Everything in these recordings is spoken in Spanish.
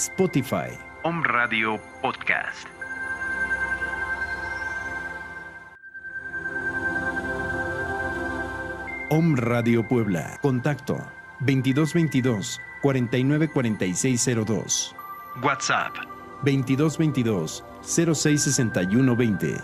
Spotify. Om Radio Podcast. Om Radio Puebla. Contacto 2222 494602. WhatsApp 2222 066120.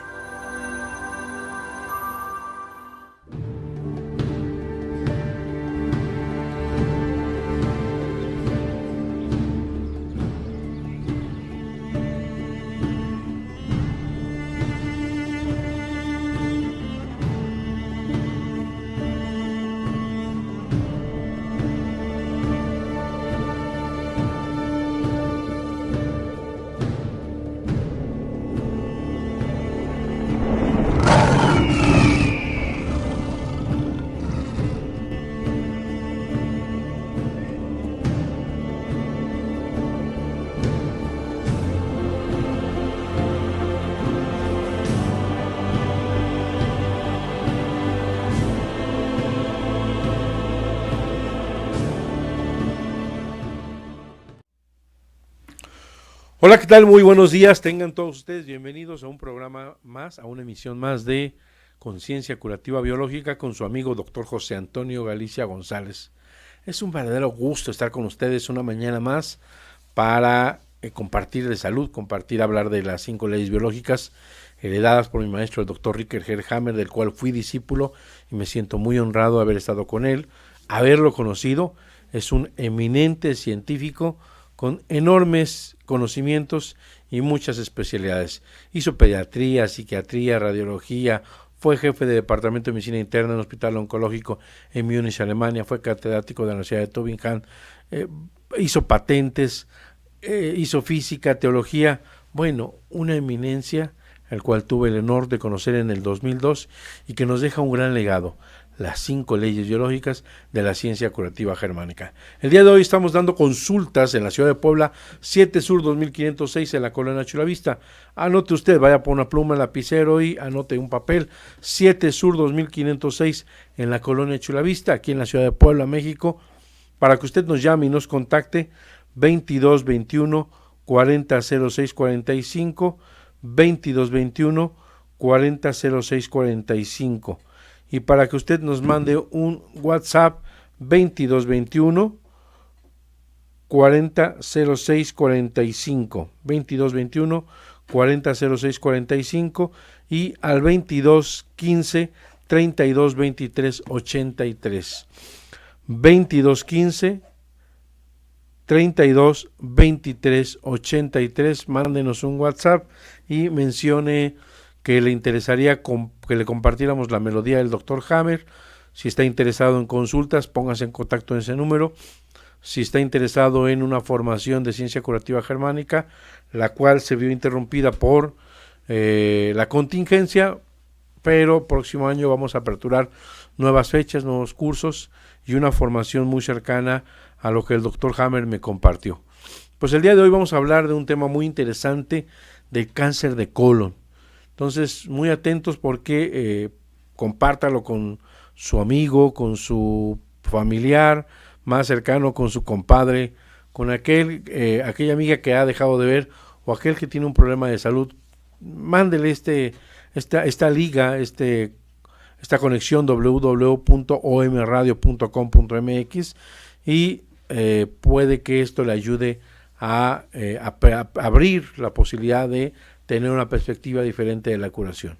Hola, ¿qué tal? Muy buenos días. Tengan todos ustedes bienvenidos a un programa más, a una emisión más de Conciencia Curativa Biológica con su amigo Dr. José Antonio Galicia González. Es un verdadero gusto estar con ustedes una mañana más para compartir de salud, hablar de las 5 leyes biológicas heredadas por mi maestro el Dr. Ricker Hammer, del cual fui discípulo y me siento muy honrado de haber estado con él, haberlo conocido. Es un eminente científico con enormes conocimientos y muchas especialidades. Hizo pediatría, psiquiatría, radiología, fue jefe de departamento de medicina interna en un hospital oncológico en Múnich, Alemania, fue catedrático de la Universidad de Tübingen, hizo patentes, hizo física, teología, bueno, una eminencia, al cual tuve el honor de conocer en el 2002 y que nos deja un gran legado. Las 5 leyes biológicas de la ciencia curativa germánica. El día de hoy estamos dando consultas en la ciudad de Puebla, 7 Sur 2506 en la colonia Chulavista. Anote usted, vaya por una pluma, lapicero y anote un papel. 7 Sur 2506 en la colonia Chulavista, aquí en la ciudad de Puebla, México, para que usted nos llame y nos contacte 2221 400645, 2221 400645. Y para que usted nos mande un WhatsApp 2221 400645, 2221 400645 y al 2215 3223 83, 2215 3223 83. Mándenos un WhatsApp y mencione que le interesaría que le compartiéramos la melodía del Dr. Hammer. Si está interesado en consultas, póngase en contacto en ese número. Si está interesado en una formación de ciencia curativa germánica, la cual se vio interrumpida por la contingencia, pero próximo año vamos a aperturar nuevas fechas, nuevos cursos y una formación muy cercana a lo que el Dr. Hammer me compartió. Pues el día de hoy vamos a hablar de un tema muy interesante del cáncer de colon. Entonces, muy atentos porque compártalo con su amigo, con su familiar más cercano, con su compadre, con aquella amiga que ha dejado de ver o aquel que tiene un problema de salud. Mándele esta liga, esta conexión www.omradio.com.mx y puede que esto le ayude a abrir la posibilidad de tener una perspectiva diferente de la curación.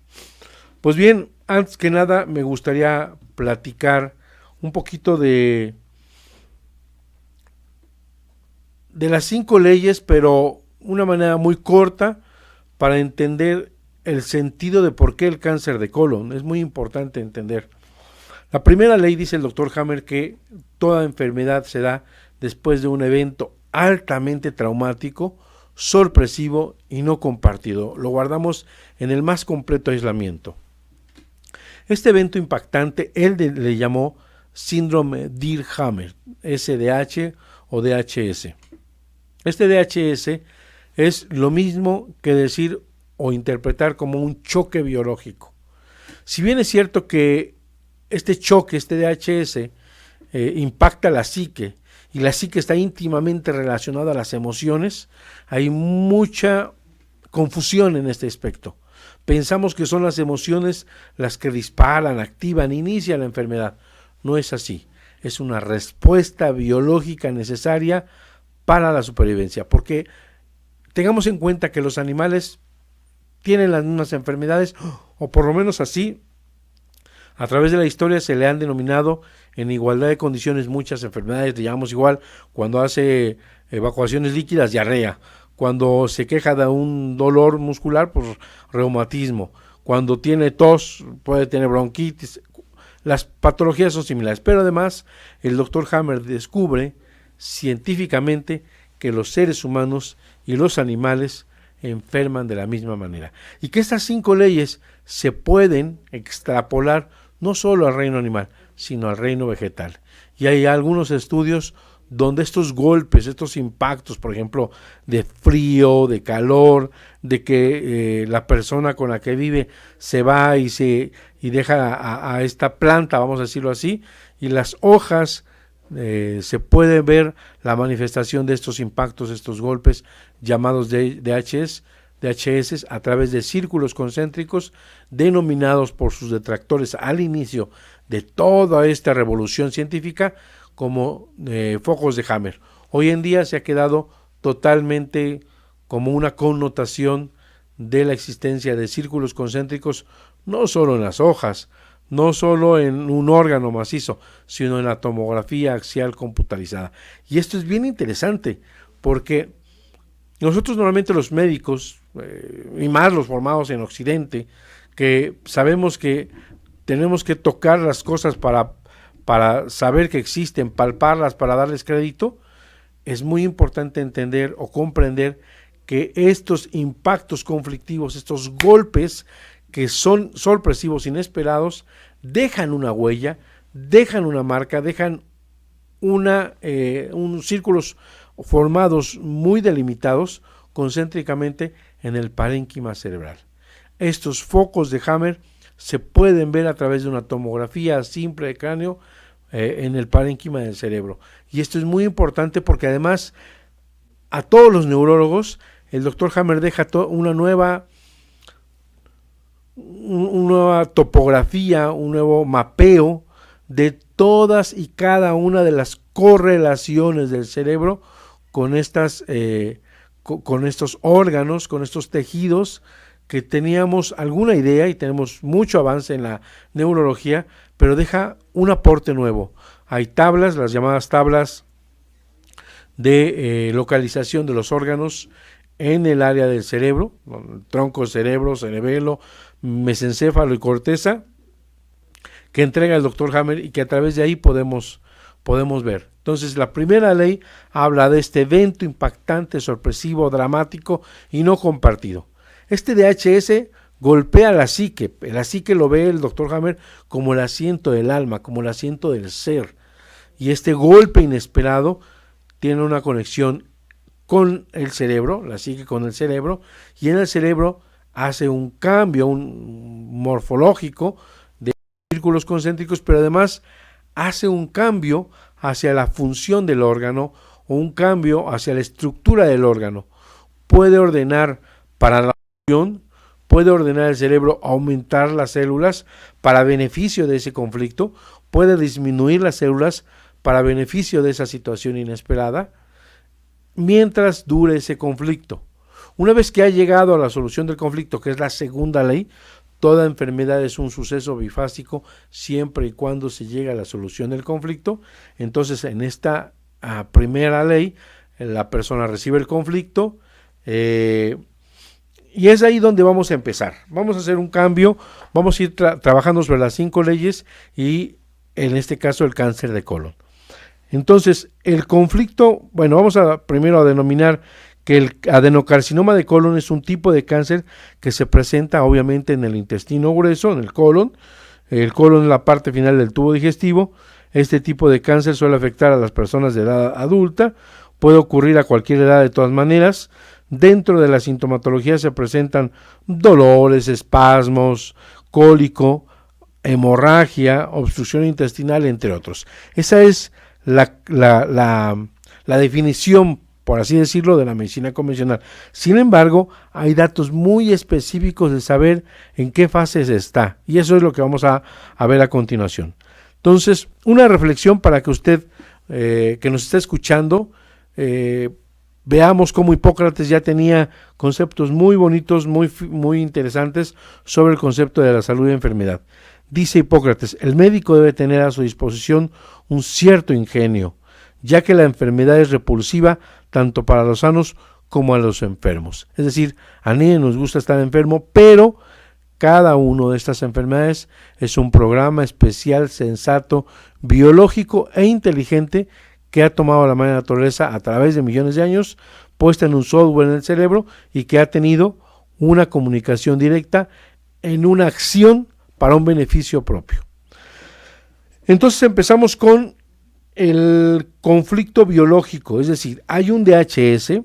Pues bien, antes que nada me gustaría platicar un poquito de las 5 leyes, pero una manera muy corta para entender el sentido de por qué el cáncer de colon. Es muy importante entender. La primera ley, dice el Dr. Hammer, que toda enfermedad se da después de un evento altamente traumático, sorpresivo y no compartido. Lo guardamos en el más completo aislamiento. Este evento impactante, él le llamó síndrome Dirr-Hammer, SDH o DHS. Este DHS es lo mismo que decir o interpretar como un choque biológico. Si bien es cierto que este choque, este DHS, impacta la psique y la psique está íntimamente relacionada a las emociones, hay mucha confusión en este aspecto. Pensamos que son las emociones las que disparan, activan, inician la enfermedad. No es así. Es una respuesta biológica necesaria para la supervivencia, porque tengamos en cuenta que los animales tienen las mismas enfermedades, o por lo menos así, a través de la historia se le han denominado en igualdad de condiciones muchas enfermedades. Le llamamos igual cuando hace evacuaciones líquidas, diarrea; cuando se queja de un dolor muscular, pues reumatismo; cuando tiene tos, puede tener bronquitis. Las patologías son similares, pero además el doctor Hammer descubre científicamente que los seres humanos y los animales enferman de la misma manera, y que estas 5 leyes se pueden extrapolar no solo al reino animal, sino al reino vegetal. Y hay algunos estudios donde estos golpes, estos impactos, por ejemplo, de frío, de calor, de que la persona con la que vive se va y deja a esta planta, vamos a decirlo así, y las hojas, se puede ver la manifestación de estos impactos, estos golpes llamados DHS, a través de círculos concéntricos denominados por sus detractores al inicio de toda esta revolución científica como focos de Hammer. Hoy en día se ha quedado totalmente como una connotación de la existencia de círculos concéntricos, no solo en las hojas, no solo en un órgano macizo, sino en la tomografía axial computarizada. Y esto es bien interesante, porque nosotros normalmente los médicos, y más los formados en Occidente, que sabemos que tenemos que tocar las cosas para saber que existen, palparlas para darles crédito, es muy importante entender o comprender que estos impactos conflictivos, estos golpes que son sorpresivos, inesperados, dejan una huella, dejan una marca, dejan unos círculos formados muy delimitados concéntricamente en el parénquima cerebral. Estos focos de Hammer se pueden ver a través de una tomografía simple de cráneo en el parénquima del cerebro. Y esto es muy importante porque además a todos los neurólogos el doctor Hammer deja una nueva topografía, un nuevo mapeo de todas y cada una de las correlaciones del cerebro con estos órganos, con estos tejidos que teníamos alguna idea y tenemos mucho avance en la neurología, pero deja un aporte nuevo. Hay tablas, las llamadas tablas de localización de los órganos en el área del cerebro, tronco, cerebro, cerebelo, mesencéfalo y corteza, que entrega el doctor Hammer y que a través de ahí podemos ver. Entonces, la primera ley habla de este evento impactante, sorpresivo, dramático y no compartido. Este DHS golpea la psique lo ve el doctor Hammer como el asiento del alma, como el asiento del ser, y este golpe inesperado tiene una conexión con el cerebro, la psique con el cerebro, y en el cerebro hace un cambio morfológico de círculos concéntricos, pero además hace un cambio hacia la función del órgano o un cambio hacia la estructura del órgano. Puede ordenar para la función, puede ordenar el cerebro aumentar las células para beneficio de ese conflicto, puede disminuir las células para beneficio de esa situación inesperada, mientras dure ese conflicto. Una vez que ha llegado a la solución del conflicto, que es la segunda ley, toda enfermedad es un suceso bifásico siempre y cuando se llega a la solución del conflicto. Entonces, en esta primera ley, la persona recibe el conflicto y es ahí donde vamos a empezar. Vamos a hacer un cambio, vamos a ir trabajando sobre las 5 leyes y en este caso el cáncer de colon. Entonces, el conflicto, bueno, vamos primero a denominar que el adenocarcinoma de colon es un tipo de cáncer que se presenta obviamente en el intestino grueso, en el colon. El colon es la parte final del tubo digestivo. Este tipo de cáncer suele afectar a las personas de edad adulta, puede ocurrir a cualquier edad de todas maneras. Dentro de la sintomatología se presentan dolores, espasmos, cólico, hemorragia, obstrucción intestinal, entre otros. Esa es la definición, por así decirlo, de la medicina convencional. Sin embargo, hay datos muy específicos de saber en qué fase se está, y eso es lo que vamos a ver a continuación. Entonces, una reflexión para que usted, que nos está escuchando, veamos cómo Hipócrates ya tenía conceptos muy bonitos, muy interesantes sobre el concepto de la salud y enfermedad. Dice Hipócrates: el médico debe tener a su disposición un cierto ingenio, ya que la enfermedad es repulsiva tanto para los sanos como a los enfermos. Es decir, a nadie nos gusta estar enfermo, pero cada una de estas enfermedades es un programa especial, sensato, biológico e inteligente que ha tomado la madre naturaleza a través de millones de años, puesta en un software en el cerebro y que ha tenido una comunicación directa en una acción para un beneficio propio. Entonces empezamos con el conflicto biológico, es decir, hay un DHS,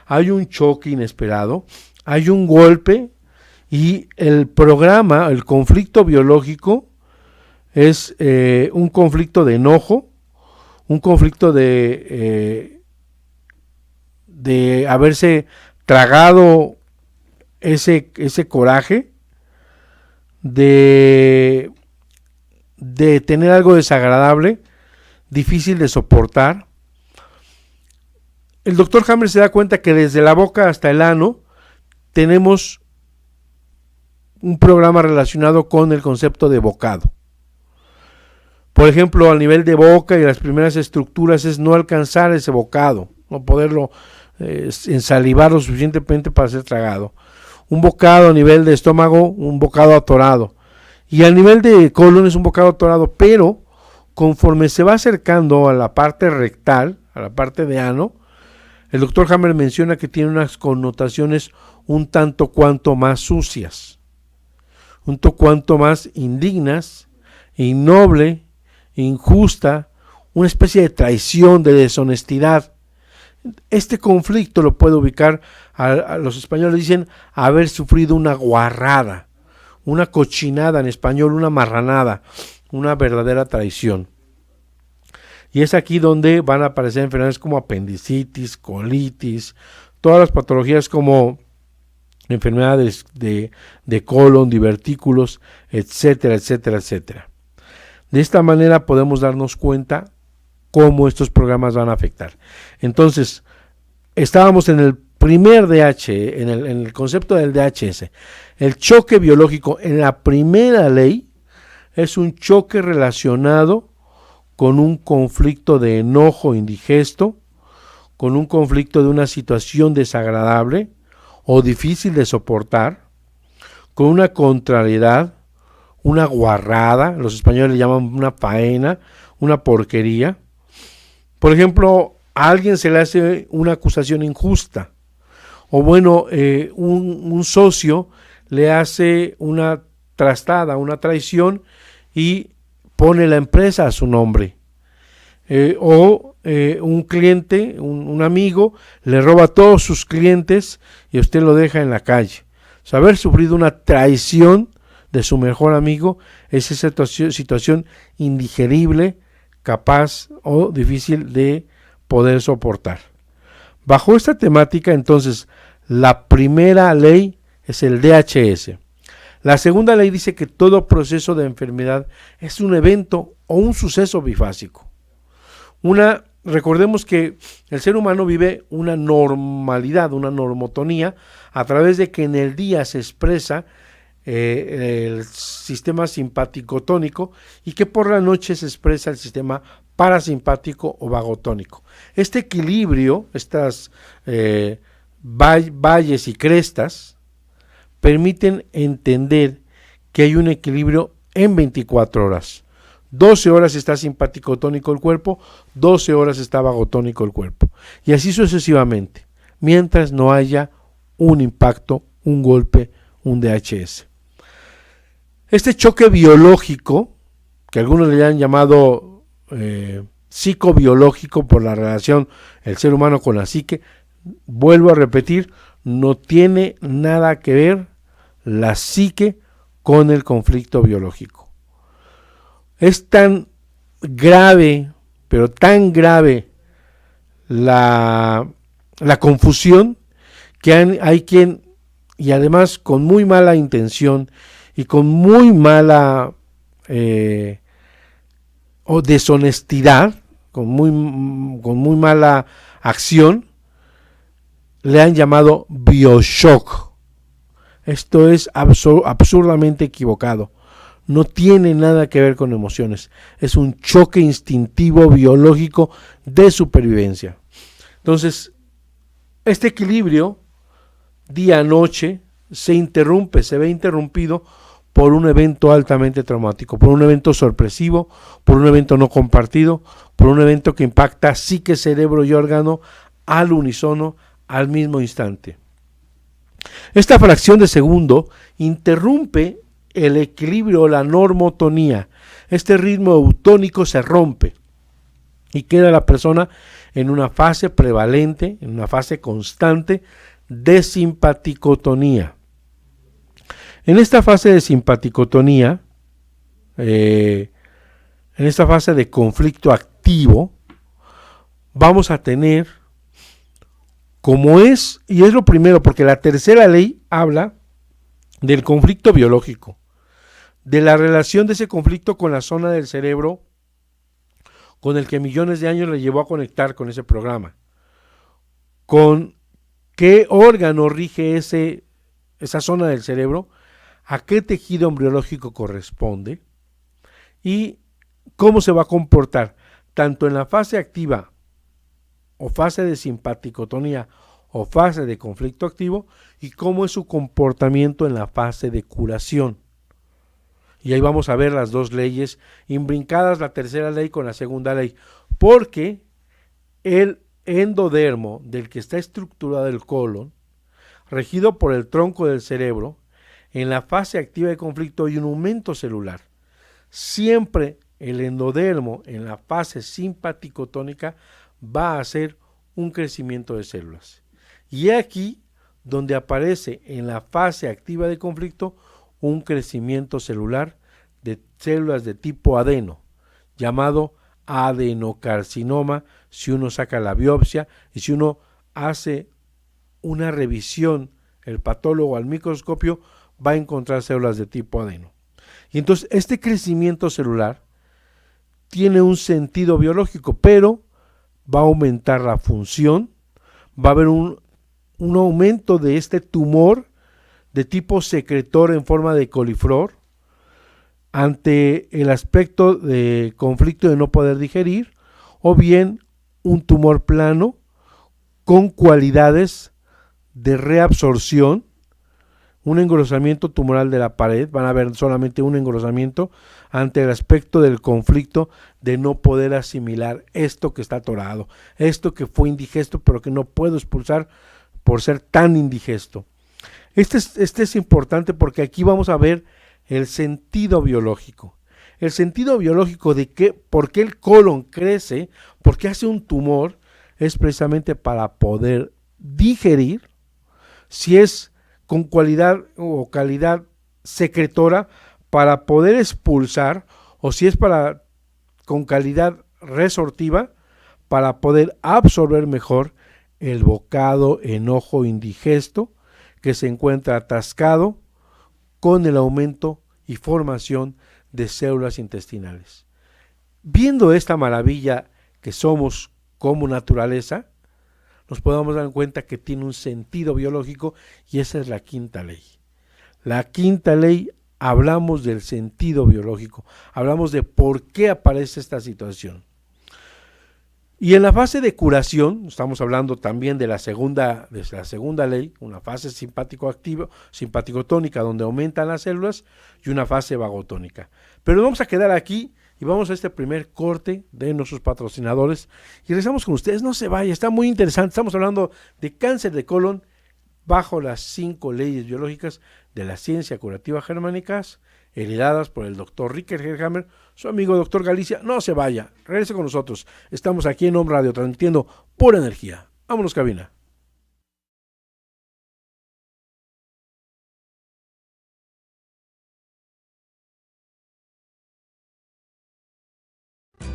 hay un choque inesperado, hay un golpe y el programa, el conflicto biológico es un conflicto de enojo, un conflicto de haberse tragado ese coraje, de tener algo desagradable, difícil de soportar. El doctor Hammer se da cuenta que desde la boca hasta el ano tenemos un programa relacionado con el concepto de bocado. Por ejemplo, al nivel de boca y las primeras estructuras es no alcanzar ese bocado, no poderlo ensalivar lo suficientemente para ser tragado. Un bocado a nivel de estómago, un bocado atorado. Y al nivel de colon es un bocado atorado, pero conforme se va acercando a la parte rectal, a la parte de ano, el doctor Hammer menciona que tiene unas connotaciones un tanto cuanto más sucias, un tanto cuanto más indignas, innoble, injusta, una especie de traición, de deshonestidad. Este conflicto lo puede ubicar, a los españoles dicen haber sufrido una guarrada, una cochinada en español, una marranada, una verdadera traición. Y es aquí donde van a aparecer enfermedades como apendicitis, colitis, todas las patologías como enfermedades de colon, divertículos, etcétera, etcétera, etcétera. De esta manera podemos darnos cuenta cómo estos programas van a afectar. Entonces, estábamos en el primer DH, en el concepto del DHS. El choque biológico en la primera ley es un choque relacionado con un conflicto de enojo indigesto, con un conflicto de una situación desagradable o difícil de soportar, con una contrariedad, una guarrada, los españoles le llaman una faena, una porquería. Por ejemplo, a alguien se le hace una acusación injusta, o bueno, un socio le hace una trastada, una traición y pone la empresa a su nombre, un cliente, un amigo le roba a todos sus clientes y usted lo deja en la calle. O sea, haber sufrido una traición de su mejor amigo es esa situación indigerible, capaz o difícil de poder soportar. Bajo esta temática, entonces, la primera ley es el DHS. La segunda ley dice que todo proceso de enfermedad es un evento o un suceso bifásico. Recordemos que el ser humano vive una normalidad, una normotonía, a través de que en el día se expresa el sistema simpático-tónico y que por la noche se expresa el sistema parasimpático o vagotónico. Este equilibrio, estas valles y crestas, permiten entender que hay un equilibrio en 24 horas. 12 horas está simpático-tónico el cuerpo, 12 horas está vagotónico el cuerpo. Y así sucesivamente, mientras no haya un impacto, un golpe, un DHS. Este choque biológico, que algunos le han llamado psicobiológico por la relación el ser humano con la psique, vuelvo a repetir, no tiene nada que ver la psique con el conflicto biológico. Es tan grave pero tan grave la confusión que hay quien, y además con muy mala intención y con muy mala o deshonestidad, con muy mala acción, le han llamado BioShock. Esto es absurdamente equivocado. No tiene nada que ver con emociones. Es un choque instintivo biológico de supervivencia. Entonces, este equilibrio día-noche se ve interrumpido por un evento altamente traumático, por un evento sorpresivo, por un evento no compartido, por un evento que impacta psique, cerebro y órgano al unísono, al mismo instante. Esta fracción de segundo interrumpe el equilibrio, la normotonía. Este ritmo eutónico se rompe y queda la persona en una fase prevalente, en una fase constante de simpaticotonía. En esta fase de simpaticotonía, en esta fase de conflicto activo, vamos a tener, y es lo primero, porque la tercera ley habla del conflicto biológico, de la relación de ese conflicto con la zona del cerebro con el que millones de años le llevó a conectar con ese programa, con qué órgano rige esa zona del cerebro, a qué tejido embriológico corresponde y cómo se va a comportar tanto en la fase activa o fase de simpaticotonía o fase de conflicto activo, y cómo es su comportamiento en la fase de curación. Y ahí vamos a ver las dos leyes imbrincadas, la tercera ley con la segunda ley, porque el endodermo del que está estructurado el colon, regido por el tronco del cerebro, en la fase activa de conflicto hay un aumento celular. Siempre el endodermo en la fase simpaticotónica va a hacer un crecimiento de células. Y aquí donde aparece en la fase activa de conflicto un crecimiento celular de células de tipo adeno, llamado adenocarcinoma, si uno saca la biopsia y si uno hace una revisión, el patólogo al microscopio va a encontrar células de tipo adeno. Y entonces este crecimiento celular tiene un sentido biológico, pero va a aumentar la función, va a haber un aumento de este tumor de tipo secretor en forma de coliflor ante el aspecto de conflicto de no poder digerir, o bien un tumor plano con cualidades de reabsorción, un engrosamiento tumoral de la pared, van a ver solamente un engrosamiento ante el aspecto del conflicto de no poder asimilar esto que está atorado, esto que fue indigesto pero que no puedo expulsar por ser tan indigesto. Este es importante porque aquí vamos a ver el sentido biológico. El sentido biológico de por qué el colon crece, por qué hace un tumor, es precisamente para poder digerir, si es con cualidad o calidad secretora, para poder expulsar, o si es con calidad resortiva, para poder absorber mejor el bocado enojo indigesto que se encuentra atascado con el aumento y formación de células intestinales. Viendo esta maravilla que somos como naturaleza, nos podemos dar cuenta que tiene un sentido biológico, y esa es la quinta ley. La quinta ley, hablamos del sentido biológico, hablamos de por qué aparece esta situación. Y en la fase de curación, estamos hablando también de la segunda ley, una fase simpaticotónica donde aumentan las células, y una fase vagotónica. Pero vamos a quedar aquí y vamos a este primer corte de nuestros patrocinadores y regresamos con ustedes. No se vaya, está muy interesante. Estamos hablando de cáncer de colon bajo las 5 leyes biológicas de la ciencia curativa germánicas, heredadas por el doctor Ricker Herhammer, su amigo doctor Galicia. No se vaya, regrese con nosotros. Estamos aquí en Home Radio, transmitiendo pura energía. Vámonos, cabina.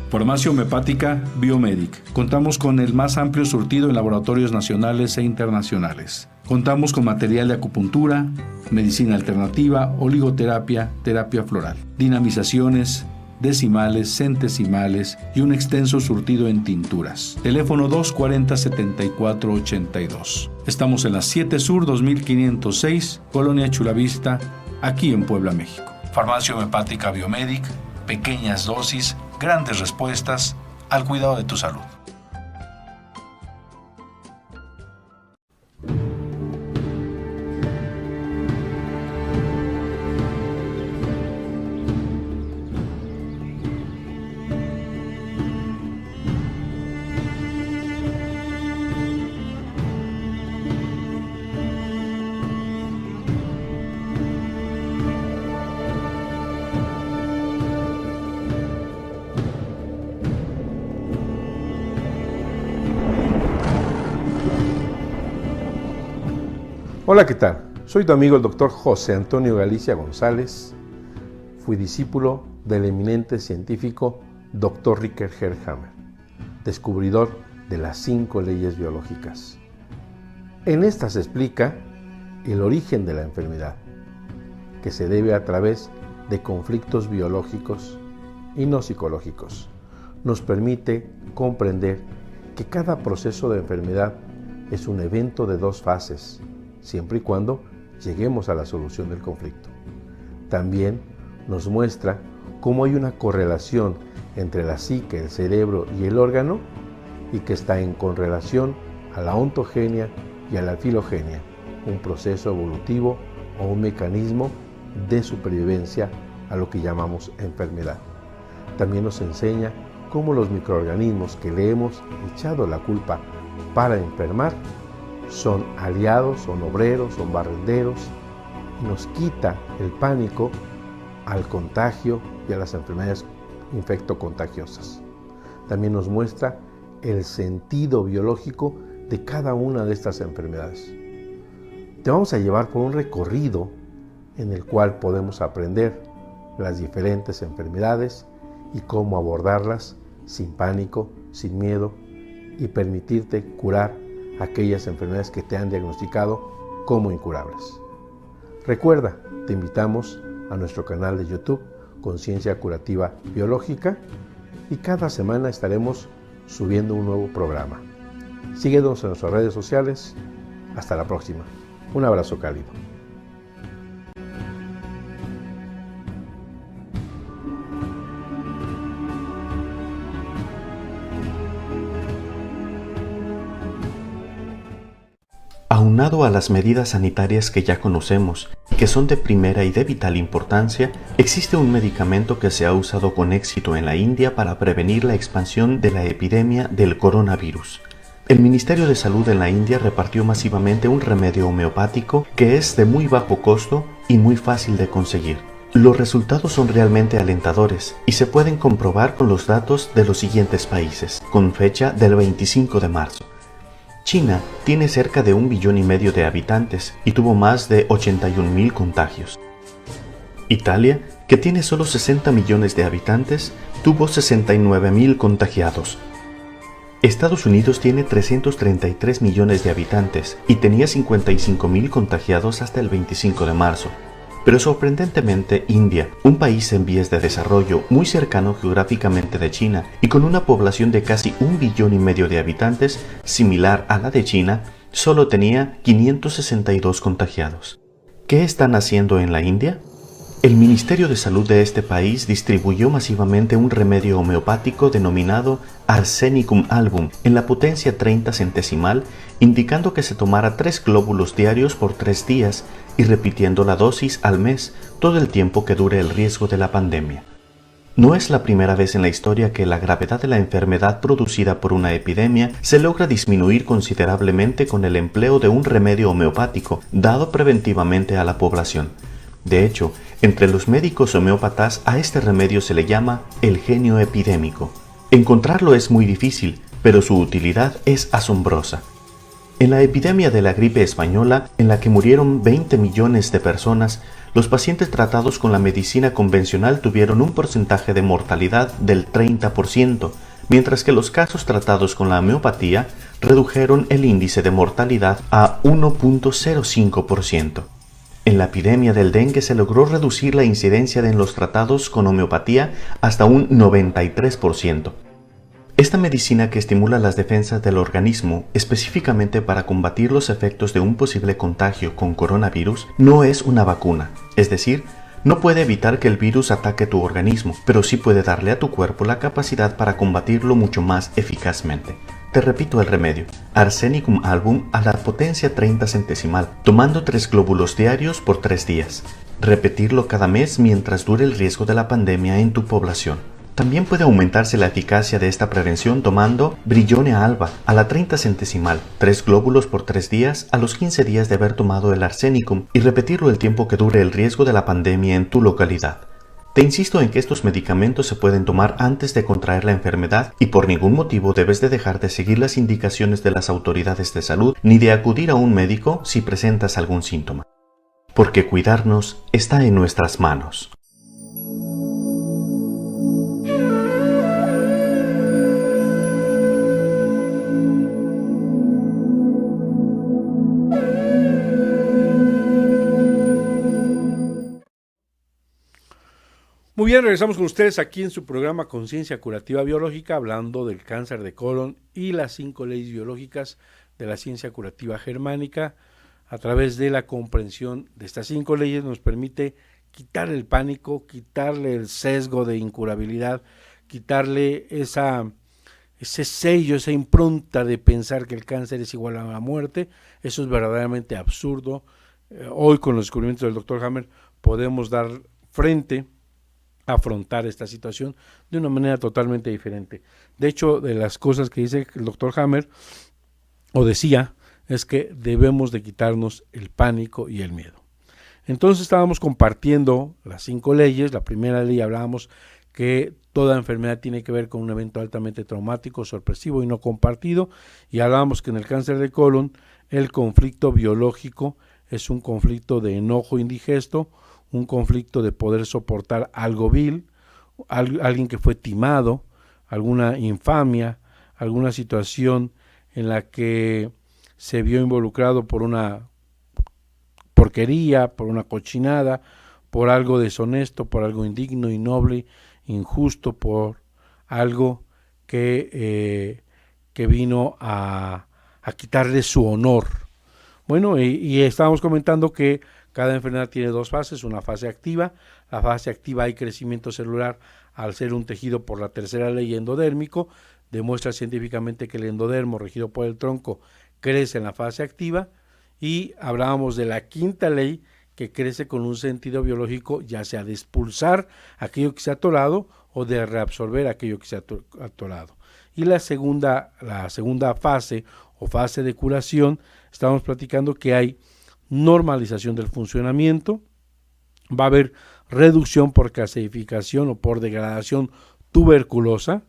Farmacia Homeopática Biomedic. Contamos con el más amplio surtido en laboratorios nacionales e internacionales. Contamos con material de acupuntura, medicina alternativa, oligoterapia, terapia floral, dinamizaciones, decimales, centesimales y un extenso surtido en tinturas. Teléfono 240-7482. Estamos en la 7 Sur 2506, Colonia Chulavista, aquí en Puebla, México. Farmacia Homeopática Biomedic, pequeñas dosis, grandes respuestas al cuidado de tu salud. Hola, ¿qué tal? Soy tu amigo el doctor José Antonio Galicia González. Fui discípulo del eminente científico Dr. Richard Herrhammer, descubridor de las 5 leyes biológicas. En estas se explica el origen de la enfermedad, que se debe a través de conflictos biológicos y no psicológicos. Nos permite comprender que cada proceso de enfermedad es un evento de 2 fases, siempre y cuando lleguemos a la solución del conflicto. También nos muestra cómo hay una correlación entre la psique, el cerebro y el órgano, y que está en correlación a la ontogenia y a la filogenia, un proceso evolutivo o un mecanismo de supervivencia a lo que llamamos enfermedad. También nos enseña cómo los microorganismos que le hemos echado la culpa para enfermar son aliados, son obreros, son barrenderos, y nos quita el pánico al contagio y a las enfermedades infectocontagiosas. También nos muestra el sentido biológico de cada una de estas enfermedades. Te vamos a llevar por un recorrido en el cual podemos aprender las diferentes enfermedades y cómo abordarlas sin pánico, sin miedo, y permitirte curar aquellas enfermedades que te han diagnosticado como incurables. Recuerda, te invitamos a nuestro canal de YouTube Conciencia Curativa Biológica, y cada semana estaremos subiendo un nuevo programa. Síguenos en nuestras redes sociales. Hasta la próxima. Un abrazo cálido. Aunado a las medidas sanitarias que ya conocemos y que son de primera y de vital importancia, existe un medicamento que se ha usado con éxito en la India para prevenir la expansión de la epidemia del coronavirus. El Ministerio de Salud en la India repartió masivamente un remedio homeopático que es de muy bajo costo y muy fácil de conseguir. Los resultados son realmente alentadores y se pueden comprobar con los datos de los siguientes países, con fecha del 25 de marzo. China tiene cerca de 1,5 billones de habitantes y tuvo más de 81,000 contagios. Italia, que tiene solo 60 millones de habitantes, tuvo 69,000 contagiados. Estados Unidos tiene 333 millones de habitantes y tenía 55,000 contagiados hasta el 25 de marzo. Pero sorprendentemente, India, un país en vías de desarrollo muy cercano geográficamente de China y con una población de casi 1,5 billones de habitantes, similar a la de China, solo tenía 562 contagiados. ¿Qué están haciendo en la India? El Ministerio de Salud de este país distribuyó masivamente un remedio homeopático denominado Arsenicum album en la potencia 30 centesimal, indicando que se tomara 3 glóbulos diarios por 3 días y repitiendo la dosis al mes todo el tiempo que dure el riesgo de la pandemia. No es la primera vez en la historia que la gravedad de la enfermedad producida por una epidemia se logra disminuir considerablemente con el empleo de un remedio homeopático dado preventivamente a la población. De hecho, entre los médicos homeópatas a este remedio se le llama el genio epidémico. Encontrarlo es muy difícil, pero su utilidad es asombrosa. En la epidemia de la gripe española, en la que murieron 20 millones de personas, Los pacientes tratados con la medicina convencional tuvieron un porcentaje de mortalidad del 30%, mientras que los casos tratados con la homeopatía redujeron el índice de mortalidad a 1.05%. En la epidemia del dengue se logró reducir la incidencia en los tratados con homeopatía hasta un 93%. Esta medicina que estimula las defensas del organismo específicamente para combatir los efectos de un posible contagio con coronavirus no es una vacuna, es decir, no puede evitar que el virus ataque tu organismo, pero sí puede darle a tu cuerpo la capacidad para combatirlo mucho más eficazmente. Te repito el remedio: Arsenicum album a la potencia 30 centesimal, tomando 3 glóbulos diarios por 3 días. Repetirlo cada mes mientras dure el riesgo de la pandemia en tu población. También puede aumentarse la eficacia de esta prevención tomando Brillone alba a la 30 centesimal, 3 glóbulos por 3 días a los 15 días de haber tomado el arsenicum y repetirlo el tiempo que dure el riesgo de la pandemia en tu localidad. Te insisto en que estos medicamentos se pueden tomar antes de contraer la enfermedad y por ningún motivo debes de dejar de seguir las indicaciones de las autoridades de salud ni de acudir a un médico si presentas algún síntoma. Porque cuidarnos está en nuestras manos. Muy bien, regresamos con ustedes aquí en su programa Conciencia Curativa Biológica, hablando del cáncer de colon y las 5 leyes biológicas de la ciencia curativa germánica. A través de la comprensión de estas 5 leyes nos permite quitar el pánico, quitarle el sesgo de incurabilidad, quitarle ese sello, esa impronta de pensar que el cáncer es igual a la muerte. Eso es verdaderamente absurdo. Hoy, con los descubrimientos del Dr. Hammer, podemos dar frente afrontar esta situación de una manera totalmente diferente. De hecho, de las cosas que dice el Dr. Hammer, o decía, es que debemos de quitarnos el pánico y el miedo. Entonces estábamos compartiendo las 5 leyes. La primera ley hablábamos que toda enfermedad tiene que ver con un evento altamente traumático, sorpresivo y no compartido, y hablábamos que en el cáncer de colon el conflicto biológico es un conflicto de enojo indigesto, un conflicto de poder soportar algo vil, alguien que fue timado, alguna infamia, alguna situación en la que se vio involucrado por una porquería, por una cochinada, por algo deshonesto, por algo indigno, innoble, injusto, por algo que vino a quitarle su honor. Bueno, y estábamos comentando que cada enfermedad tiene 2 fases, una fase activa. La fase activa hay crecimiento celular al ser un tejido por la tercera ley endodérmico. Demuestra científicamente que el endodermo regido por el tronco crece en la fase activa. Y hablábamos de la 5ª ley, que crece con un sentido biológico, ya sea de expulsar aquello que se ha atorado o de reabsorber aquello que se ha atorado. Y la segunda fase o fase de curación, estamos platicando que hay normalización del funcionamiento, va a haber reducción por calcificación o por degradación tuberculosa,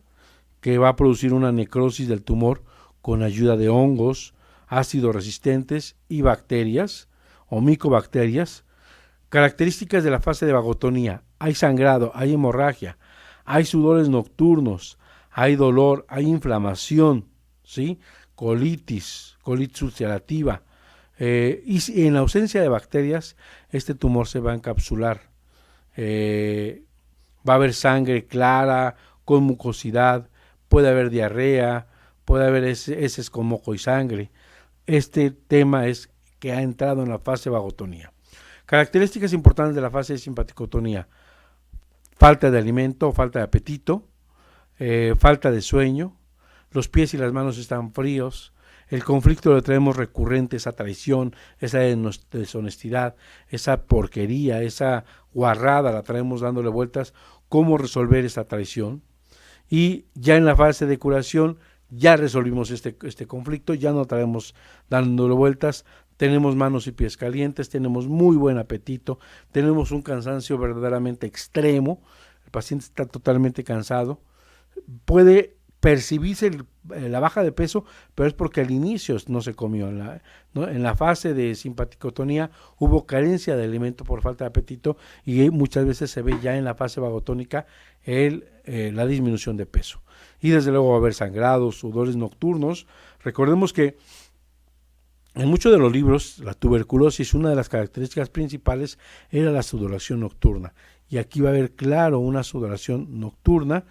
que va a producir una necrosis del tumor con ayuda de hongos, ácidos resistentes y bacterias o micobacterias. Características de la fase de vagotonía: hay sangrado, hay hemorragia, hay sudores nocturnos, hay dolor, hay inflamación, ¿sí? colitis ulcerativa, y en ausencia de bacterias este tumor se va a encapsular. Va a haber sangre clara con mucosidad, puede haber diarrea, puede haber heces con moco y sangre. Este tema es que ha entrado en la fase vagotonía. Características importantes de la fase de simpaticotonía: falta de alimento, falta de apetito, falta de sueño, los pies y las manos están fríos, el conflicto lo traemos recurrente, esa traición, esa deshonestidad, esa porquería, esa guarrada la traemos dándole vueltas. ¿Cómo resolver esa traición? Y ya en la fase de curación ya resolvimos este conflicto, ya no traemos dándole vueltas, tenemos manos y pies calientes, tenemos muy buen apetito, tenemos un cansancio verdaderamente extremo, el paciente está totalmente cansado, puede percibís la baja de peso, pero es porque al inicio no se comió. En la fase de simpaticotonía hubo carencia de alimento por falta de apetito y muchas veces se ve ya en la fase vagotónica la disminución de peso. Y desde luego va a haber sangrados, sudores nocturnos. Recordemos que en muchos de los libros, la tuberculosis, una de las características principales era la sudoración nocturna. Y aquí va a haber, claro, una sudoración nocturna.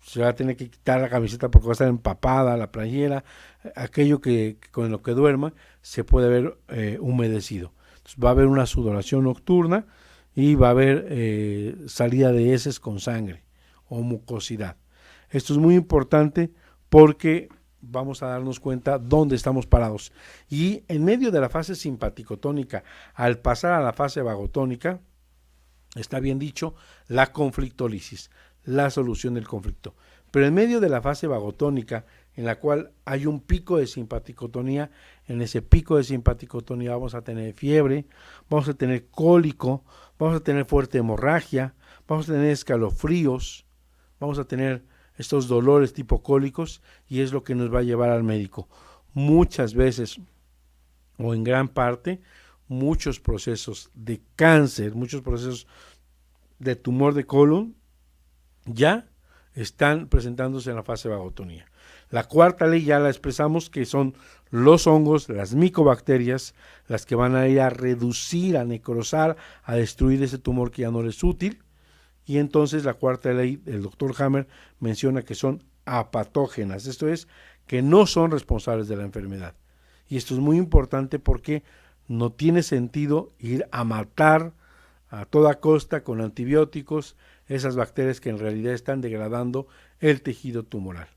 Se va a tener que quitar la camiseta porque va a estar empapada, la playera, aquello que con lo que duerma se puede ver humedecido. Entonces va a haber una sudoración nocturna y va a haber salida de heces con sangre o mucosidad. Esto es muy importante porque vamos a darnos cuenta dónde estamos parados. Y en medio de la fase simpaticotónica, al pasar a la fase vagotónica, está bien dicho, la conflictólisis, la solución del conflicto. Pero en medio de la fase vagotónica, en la cual hay un pico de simpaticotonía, en ese pico de simpaticotonía vamos a tener fiebre, vamos a tener cólico, vamos a tener fuerte hemorragia, vamos a tener escalofríos, vamos a tener estos dolores tipo cólicos y es lo que nos va a llevar al médico. Muchas veces, o en gran parte, muchos procesos de cáncer, muchos procesos de tumor de colon, ya están presentándose en la fase vagotonía. La cuarta ley ya la expresamos, que son los hongos, las micobacterias, las que van a ir a reducir, a necrosar, a destruir ese tumor que ya no les es útil. Y entonces la cuarta ley del doctor Hammer menciona que son apatógenas, esto es, que no son responsables de la enfermedad. Y esto es muy importante porque no tiene sentido ir a matar a toda costa con antibióticos esas bacterias que en realidad están degradando el tejido tumoral.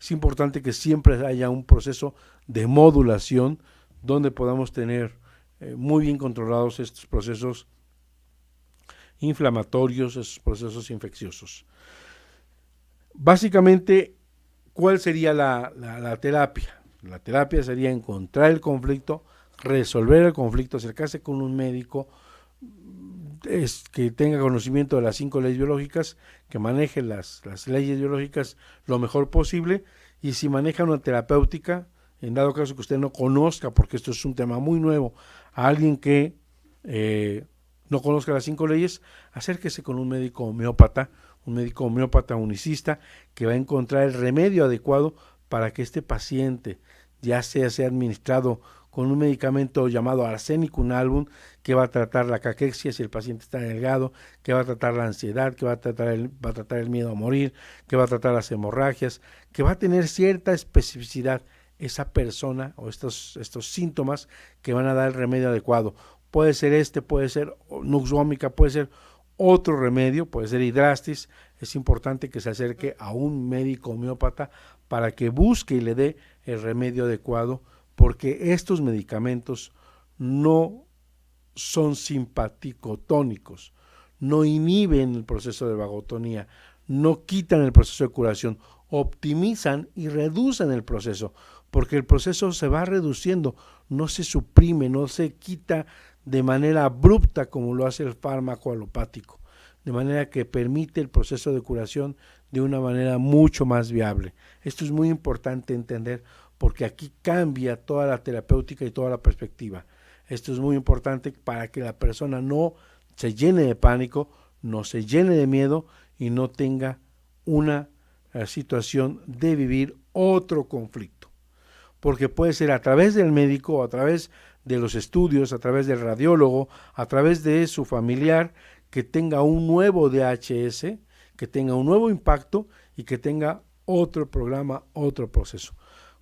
Es importante que siempre haya un proceso de modulación donde podamos tener muy bien controlados estos procesos inflamatorios, esos procesos infecciosos. Básicamente, ¿cuál sería la terapia? La terapia sería encontrar el conflicto, resolver el conflicto, acercarse con un médico que tenga conocimiento de las 5 leyes biológicas, que maneje las leyes biológicas lo mejor posible, y si maneja una terapéutica, en dado caso que usted no conozca, porque esto es un tema muy nuevo, a alguien que no conozca las 5 leyes, acérquese con un médico homeópata unicista, que va a encontrar el remedio adecuado para que este paciente ya sea administrado con un medicamento llamado arsenicum album, que va a tratar la caquexia si el paciente está delgado, que va a tratar la ansiedad, que va a tratar el miedo a morir, que va a tratar las hemorragias, que va a tener cierta especificidad esa persona o estos síntomas que van a dar el remedio adecuado. Puede ser puede ser Nux vomica, puede ser otro remedio, puede ser Hidrastis. Es importante que se acerque a un médico homeópata para que busque y le dé el remedio adecuado, porque estos medicamentos no son simpaticotónicos, no inhiben el proceso de vagotonía, no quitan el proceso de curación, optimizan y reducen el proceso, porque el proceso se va reduciendo, no se suprime, no se quita de manera abrupta como lo hace el fármaco alopático, de manera que permite el proceso de curación de una manera mucho más viable. Esto es muy importante entender, porque aquí cambia toda la terapéutica y toda la perspectiva. Esto es muy importante para que la persona no se llene de pánico, no se llene de miedo y no tenga una situación de vivir otro conflicto. Porque puede ser a través del médico, a través de los estudios, a través del radiólogo, a través de su familiar, que tenga un nuevo DHS, que tenga un nuevo impacto y que tenga otro programa, otro proceso.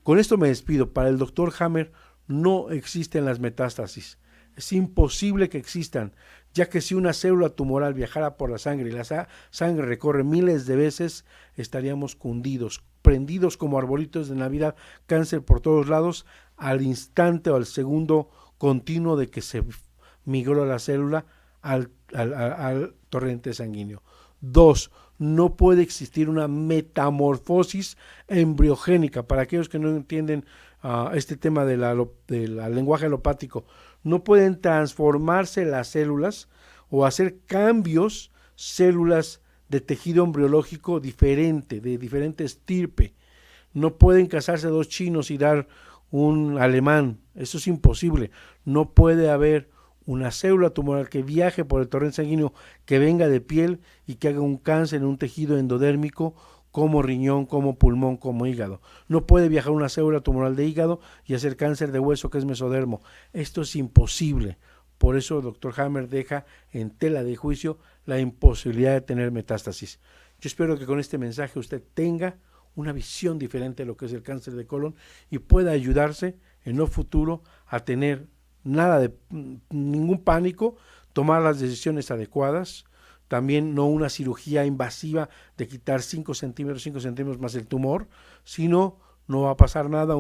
Con esto me despido. Para el doctor Hammer no existen las metástasis. Es imposible que existan, ya que si una célula tumoral viajara por la sangre y la sangre recorre miles de veces, estaríamos cundidos, prendidos como arbolitos de Navidad, cáncer por todos lados, al instante o al segundo continuo de que se migró la célula al torrente sanguíneo. 2. No puede existir una metamorfosis embriogénica. Para aquellos que no entienden este tema del lenguaje alopático, no pueden transformarse las células o hacer células de tejido embriológico diferente, de diferente estirpe, No pueden casarse dos chinos y dar un alemán, eso es imposible. No puede haber una célula tumoral que viaje por el torrente sanguíneo, que venga de piel y que haga un cáncer en un tejido endodérmico como riñón, como pulmón, como hígado. No puede viajar una célula tumoral de hígado y hacer cáncer de hueso, que es mesodermo. Esto es imposible. Por eso el doctor Hammer deja en tela de juicio la imposibilidad de tener metástasis. Yo espero que con este mensaje usted tenga una visión diferente de lo que es el cáncer de colon y pueda ayudarse en lo futuro a tener ningún pánico, tomar las decisiones adecuadas, también no una cirugía invasiva de quitar 5 centímetros más el tumor, sino no va a pasar nada,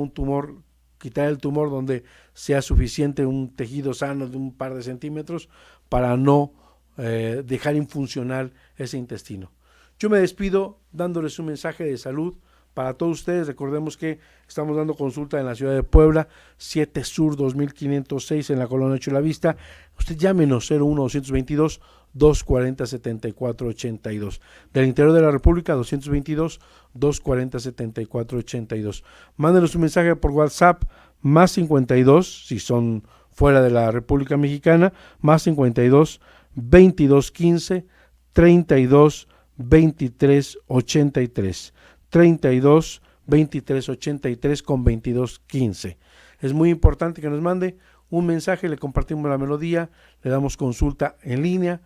quitar el tumor donde sea suficiente un tejido sano de un par de centímetros para no dejar infuncional ese intestino. Yo me despido dándoles un mensaje de salud para todos ustedes. Recordemos que estamos dando consulta en la ciudad de Puebla, 7 Sur 2506 en la Colonia Chulavista. Usted llámenos 01-222-240-7482. Del interior de la República, 222-240-7482. Mándenos un mensaje por WhatsApp, más 52, si son fuera de la República Mexicana, más 52 2215 32 23 83. 32 23 83 con 22 15. Es muy importante que nos mande un mensaje, le compartimos la melodía, le damos consulta en línea,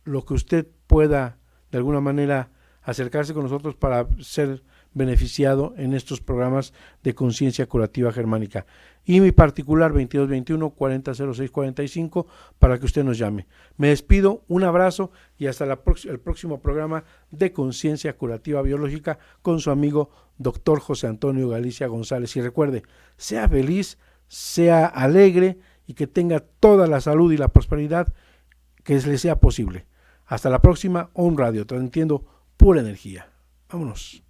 lo que usted pueda de alguna manera acercarse con nosotros para ser beneficiado en estos programas de conciencia curativa germánica. Y mi particular 2221-400645 para que usted nos llame. Me despido, un abrazo y hasta el próximo programa de conciencia curativa biológica con su amigo Dr. José Antonio Galicia González. Y recuerde, sea feliz, sea alegre y que tenga toda la salud y la prosperidad que le sea posible. Hasta la próxima, On Radio, transmitiendo pura energía. Vámonos.